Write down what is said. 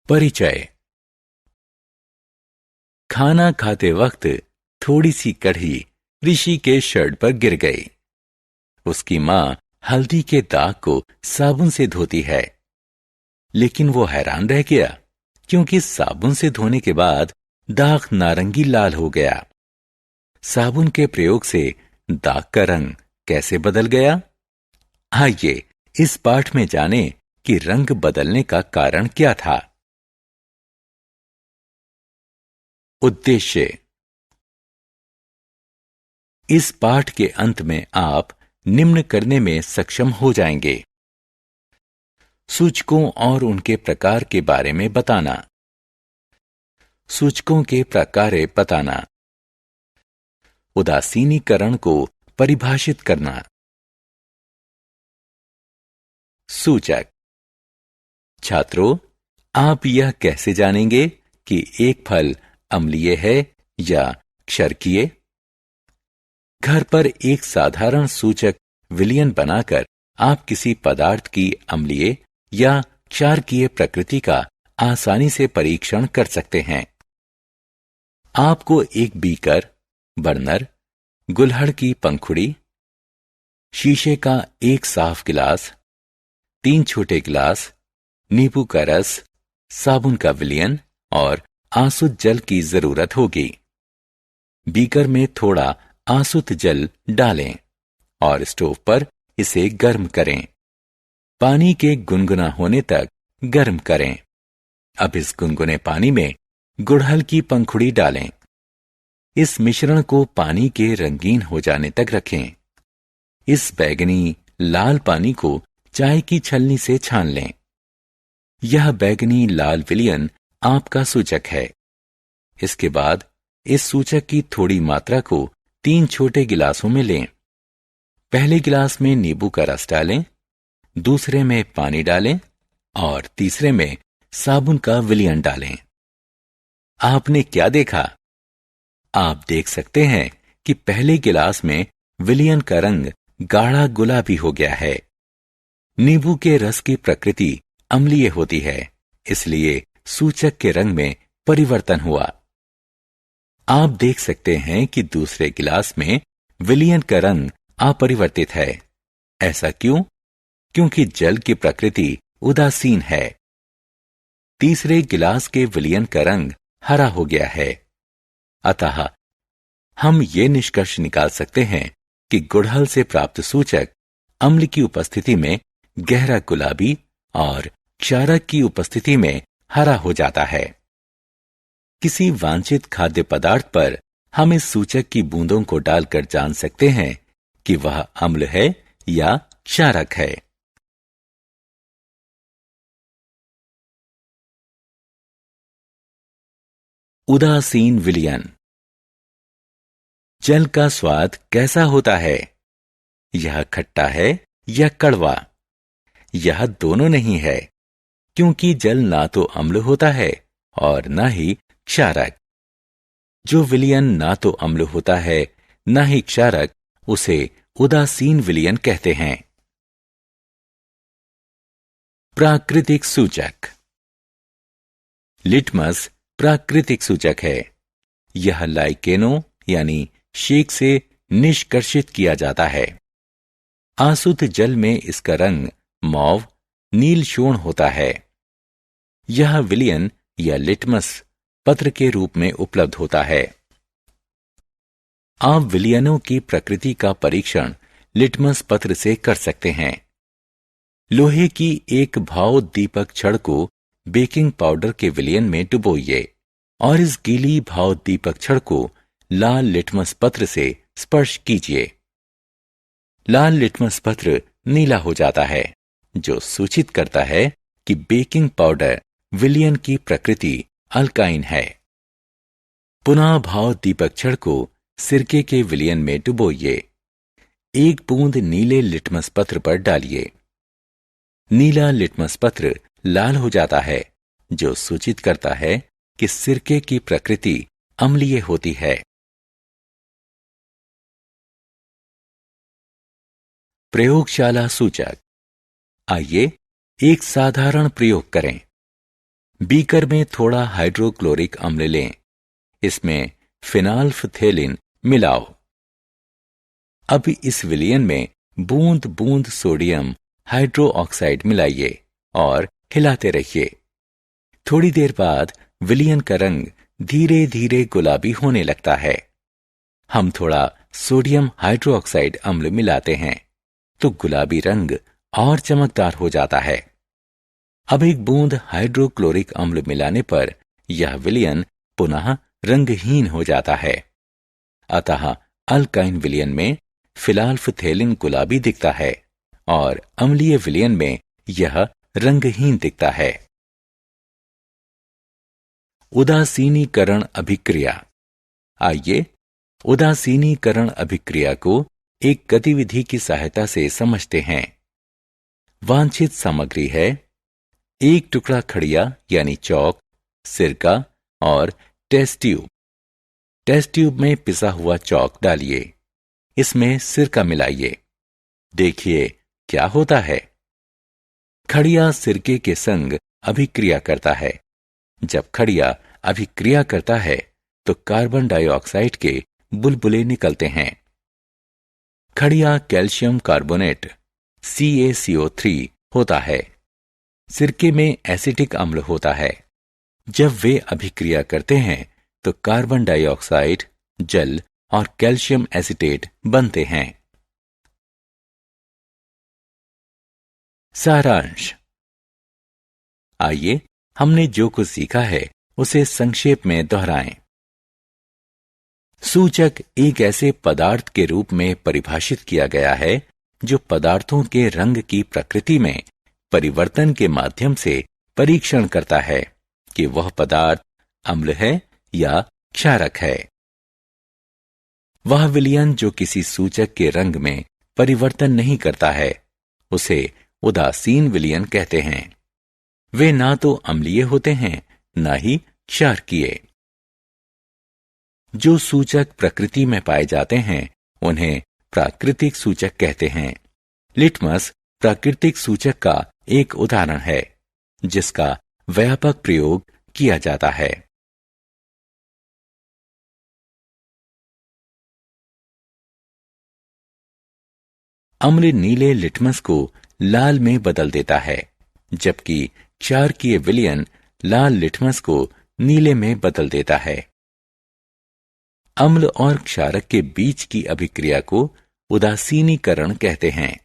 परिचय। खाना खाते वक्त थोड़ी सी कढ़ी ऋषि के शर्ट पर गिर गई। उसकी मां हल्दी के दाग को साबुन से धोती है, लेकिन वो हैरान रह गया क्योंकि साबुन से धोने के बाद दाग नारंगी लाल हो गया। साबुन के प्रयोग से दाग का रंग कैसे बदल गया? आइए इस पाठ में जानें कि रंग बदलने का कारण क्या था। उद्देश्य। इस पाठ के अंत में आप निम्न करने में सक्षम हो जाएंगे: सूचकों और उनके प्रकार के बारे में बताना, सूचकों के प्रकार बताना, उदासीनीकरण को परिभाषित करना। सूचक। छात्रों, आप यह कैसे जानेंगे कि एक फल अम्लीय है या क्षारकीय? घर पर एक साधारण सूचक विलयन बनाकर आप किसी पदार्थ की अम्लीय या क्षारकीय प्रकृति का आसानी से परीक्षण कर सकते हैं। आपको एक बीकर, बर्नर, गुलहड़ की पंखुड़ी, शीशे का एक साफ गिलास, 3 छोटे गिलास, नींबू का रस, साबुन का विलयन और आसुत जल की जरूरत होगी। बीकर में थोड़ा आसुत जल डालें और स्टोव पर इसे गर्म करें। पानी के गुनगुना होने तक गर्म करें। अब इस गुनगुने पानी में गुड़हल की पंखुड़ी डालें। इस मिश्रण को पानी के रंगीन हो जाने तक रखें। इस बैंगनी लाल पानी को चाय की छलनी से छान लें। यह बैंगनी लाल विलयन आपका सूचक है। इसके बाद इस सूचक की थोड़ी मात्रा को 3 छोटे गिलासों में लें। पहले गिलास में नींबू का रस डालें, दूसरे में पानी डालें और तीसरे में साबुन का विलयन डालें। आपने क्या देखा? आप देख सकते हैं कि पहले गिलास में विलयन का रंग गाढ़ा गुलाबी हो गया है। नींबू के रस की प्रकृति अम्लीय होती है, इसलिए सूचक के रंग में परिवर्तन हुआ। आप देख सकते हैं कि दूसरे गिलास में विलयन का रंग अपरिवर्तित है। ऐसा क्यों? क्योंकि जल की प्रकृति उदासीन है। तीसरे गिलास के विलयन का रंग हरा हो गया है। अतः हम ये निष्कर्ष निकाल सकते हैं कि गुड़हल से प्राप्त सूचक अम्ल की उपस्थिति में गहरा गुलाबी और क्षारक की उपस्थिति में हरा हो जाता है। किसी वांछित खाद्य पदार्थ पर हम इस सूचक की बूंदों को डालकर जान सकते हैं कि वह अम्ल है या क्षारक है। उदासीन विलयन। जल का स्वाद कैसा होता है? यह खट्टा है या कड़वा? यह दोनों नहीं है, क्योंकि जल ना तो अम्ल होता है और ना ही क्षारक। जो विलयन ना तो अम्ल होता है ना ही क्षारक, उसे उदासीन विलयन कहते हैं। प्राकृतिक सूचक। लिटमस प्राकृतिक सूचक है। यह लाइकेनो यानी शेक से निष्कर्षित किया जाता है। आसुत जल में इसका रंग मौव नील शोण होता है। यह विलयन या लिटमस पत्र के रूप में उपलब्ध होता है। आप विलयनों की प्रकृति का परीक्षण लिटमस पत्र से कर सकते हैं। लोहे की एक भावोद्दीपक छड़ को बेकिंग पाउडर के विलयन में डुबोइए और इस गीली भावोद्दीपक छड़ को लाल लिटमस पत्र से स्पर्श कीजिए। लाल लिटमस पत्र नीला हो जाता है, जो सूचित करता है कि बेकिंग पाउडर विलयन की प्रकृति अल्काइन है। पुनः भावोद्दीपक छड़ को सिरके के विलयन में डुबोइए। एक बूंद नीले लिटमस पत्र पर डालिए। नीला लिटमस पत्र लाल हो जाता है, जो सूचित करता है कि सिरके की प्रकृति अम्लीय होती है। प्रयोगशाला सूचक। आइए एक साधारण प्रयोग करें। बीकर में थोड़ा हाइड्रोक्लोरिक अम्ल लें। इसमें फिनाल्फथेलिन मिलाओ। अब इस विलयन में बूंद बूंद सोडियम हाइड्रोक्साइड मिलाइए और हिलाते रहिए। थोड़ी देर बाद विलयन का रंग धीरे धीरे गुलाबी होने लगता है। हम थोड़ा सोडियम हाइड्रोक्साइड अम्ल मिलाते हैं तो गुलाबी रंग और चमकदार हो जाता है। अब एक बूंद हाइड्रोक्लोरिक अम्ल मिलाने पर यह विलयन पुनः रंगहीन हो जाता है। अतः अल्काइन विलयन में फिनाल्फथेलिन गुलाबी दिखता है और अम्लीय विलयन में यह रंगहीन दिखता है। उदासीनीकरण अभिक्रिया। आइए उदासीनीकरण अभिक्रिया को एक गतिविधि की सहायता से समझते हैं। वांछित सामग्री है 1 टुकड़ा खड़िया यानी चौक, सिरका और टेस्ट ट्यूब। टेस्ट ट्यूब में पिसा हुआ चौक डालिए, इसमें सिरका मिलाइए। देखिए क्या होता है। खड़िया सिरके के संग अभिक्रिया करता है। जब खड़िया अभिक्रिया करता है तो कार्बन डाइऑक्साइड के बुलबुले निकलते हैं। खड़िया कैल्शियम कार्बोनेट CaCO3 होता है। सिरके में एसिटिक अम्ल होता है। जब वे अभिक्रिया करते हैं तो कार्बन डाइऑक्साइड, जल और कैल्शियम एसिटेट बनते हैं। सारांश। आइए हमने जो कुछ सीखा है उसे संक्षेप में दोहराएं। सूचक एक ऐसे पदार्थ के रूप में परिभाषित किया गया है जो पदार्थों के रंग की प्रकृति में परिवर्तन के माध्यम से परीक्षण करता है कि वह पदार्थ अम्ल है या क्षारक है। वह विलयन जो किसी सूचक के रंग में परिवर्तन नहीं करता है उसे उदासीन विलयन कहते हैं। वे ना तो अम्लीय होते हैं ना ही क्षारकीय। जो सूचक प्रकृति में पाए जाते हैं उन्हें प्राकृतिक सूचक कहते हैं। लिटमस प्राकृतिक सूचक का एक उदाहरण है जिसका व्यापक प्रयोग किया जाता है। अम्ल नीले लिटमस को लाल में बदल देता है, जबकि क्षारकीय विलयन लाल लिटमस को नीले में बदल देता है। अम्ल और क्षारक के बीच की अभिक्रिया को उदासीनीकरण कहते हैं।